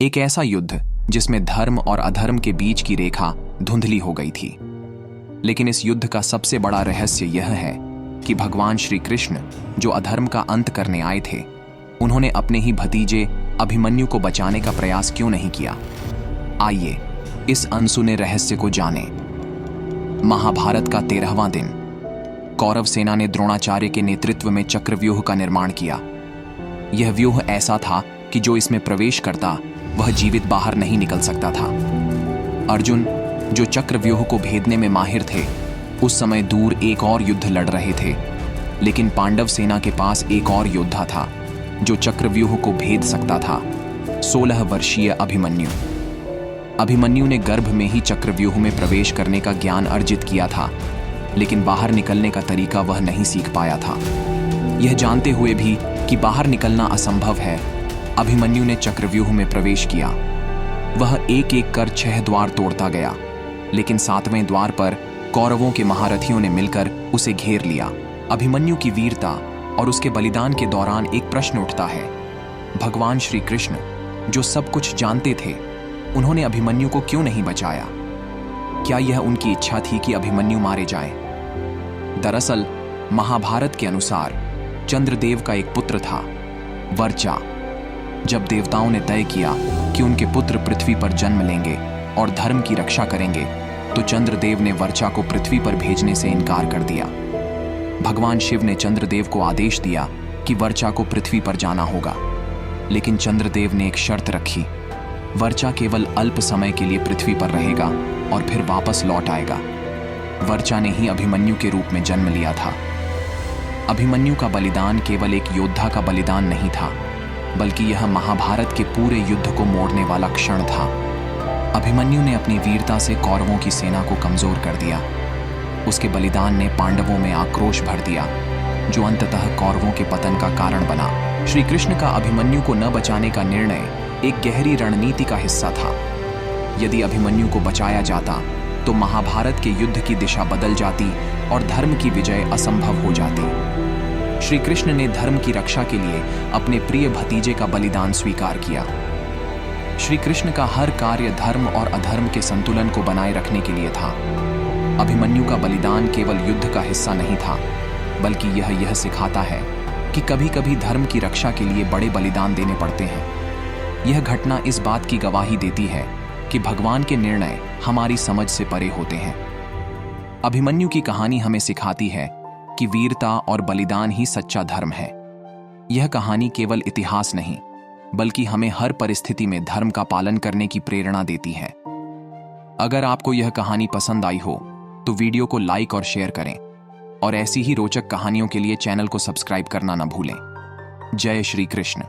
एक ऐसा युद्ध जिसमें धर्म और अधर्म के बीच की रेखा धुंधली हो गई थी। लेकिन इस युद्ध का सबसे बड़ा रहस्य यह है कि भगवान श्री कृष्ण, जो अधर्म का अंत करने आए थे, उन्होंने अपने ही भतीजे अभिमन्यु को बचाने का प्रयास क्यों नहीं किया। आइए इस अनसुने रहस्य को जानें। महाभारत का 13वां दिन। कौरव सेना ने द्रोणाचार्य के नेतृत्व में चक्रव्यूह का निर्माण किया। यह व्यूह ऐसा था कि जो इसमें प्रवेश करता वह जीवित बाहर नहीं निकल सकता था। अर्जुन, जो चक्रव्यूह को भेदने में माहिर थे, उस समय दूर एक और युद्ध लड़ रहे थे। लेकिन पांडव सेना के पास एक और योद्धा था जो चक्रव्यूह को भेद सकता था। 16 वर्षीय अभिमन्यु। अभिमन्यु ने गर्भ में ही चक्रव्यूह में प्रवेश करने का ज्ञान अर्जित किया था, लेकिन बाहर निकलने का तरीका वह नहीं सीख पाया था। यह जानते हुए भी कि बाहर निकलना असंभव है, अभिमन्यु ने चक्रव्यूह में प्रवेश किया। वह एक एक कर 6 द्वार तोड़ता गया, लेकिन 7वें द्वार पर कौरवों के महारथियों ने मिलकर उसे घेर लिया। अभिमन्यु की वीरता और उसके बलिदान के दौरान एक प्रश्न उठता है। भगवान श्री कृष्ण, जो सब कुछ जानते थे, उन्होंने अभिमन्यु को क्यों नहीं बचाया? क्या यह उनकी इच्छा थी कि अभिमन्यु मारे जाए? दरअसल महाभारत के अनुसार चंद्रदेव का एक पुत्र था, वर्चा। जब देवताओं ने तय किया कि उनके पुत्र पृथ्वी पर जन्म लेंगे और धर्म की रक्षा करेंगे, तो चंद्रदेव ने वर्चा को पृथ्वी पर भेजने से इनकार कर दिया। भगवान शिव ने चंद्रदेव को आदेश दिया कि वर्चा को पृथ्वी पर जाना होगा, लेकिन चंद्रदेव ने एक शर्त रखी। वर्चा केवल अल्प समय के लिए पृथ्वी पर रहेगा और फिर वापस लौट आएगा। वर्चा ने ही अभिमन्यु के रूप में जन्म लिया था। अभिमन्यु का बलिदान केवल एक योद्धा का बलिदान नहीं था, बल्कि यह महाभारत के पूरे युद्ध को मोड़ने वाला क्षण था। अभिमन्यु ने अपनी वीरता से कौरवों की सेना को कमजोर कर दिया। उसके बलिदान ने पांडवों में आक्रोश भर दिया, जो अंततः कौरवों के पतन का कारण बना। श्री कृष्ण का अभिमन्यु को न बचाने का निर्णय एक गहरी रणनीति का हिस्सा था। यदि अभिमन्यु को बचाया जाता तो महाभारत के युद्ध की दिशा बदल जाती और धर्म की विजय असंभव हो जाती। श्री कृष्ण ने धर्म की रक्षा के लिए अपने प्रिय भतीजे का बलिदान स्वीकार किया। श्री कृष्ण का हर कार्य धर्म और अधर्म के संतुलन को बनाए रखने के लिए था। अभिमन्यु का बलिदान केवल युद्ध का हिस्सा नहीं था, बल्कि यह सिखाता है कि कभी-कभी धर्म की रक्षा के लिए बड़े बलिदान देने पड़ते हैं। यह घटना इस बात की गवाही देती है कि भगवान के निर्णय हमारी समझ से परे होते हैं। अभिमन्यु की कहानी हमें सिखाती है कि वीरता और बलिदान ही सच्चा धर्म है। यह कहानी केवल इतिहास नहीं, बल्कि हमें हर परिस्थिति में धर्म का पालन करने की प्रेरणा देती है। अगर आपको यह कहानी पसंद आई हो तो वीडियो को लाइक और शेयर करें, और ऐसी ही रोचक कहानियों के लिए चैनल को सब्सक्राइब करना न भूलें। जय श्री कृष्ण।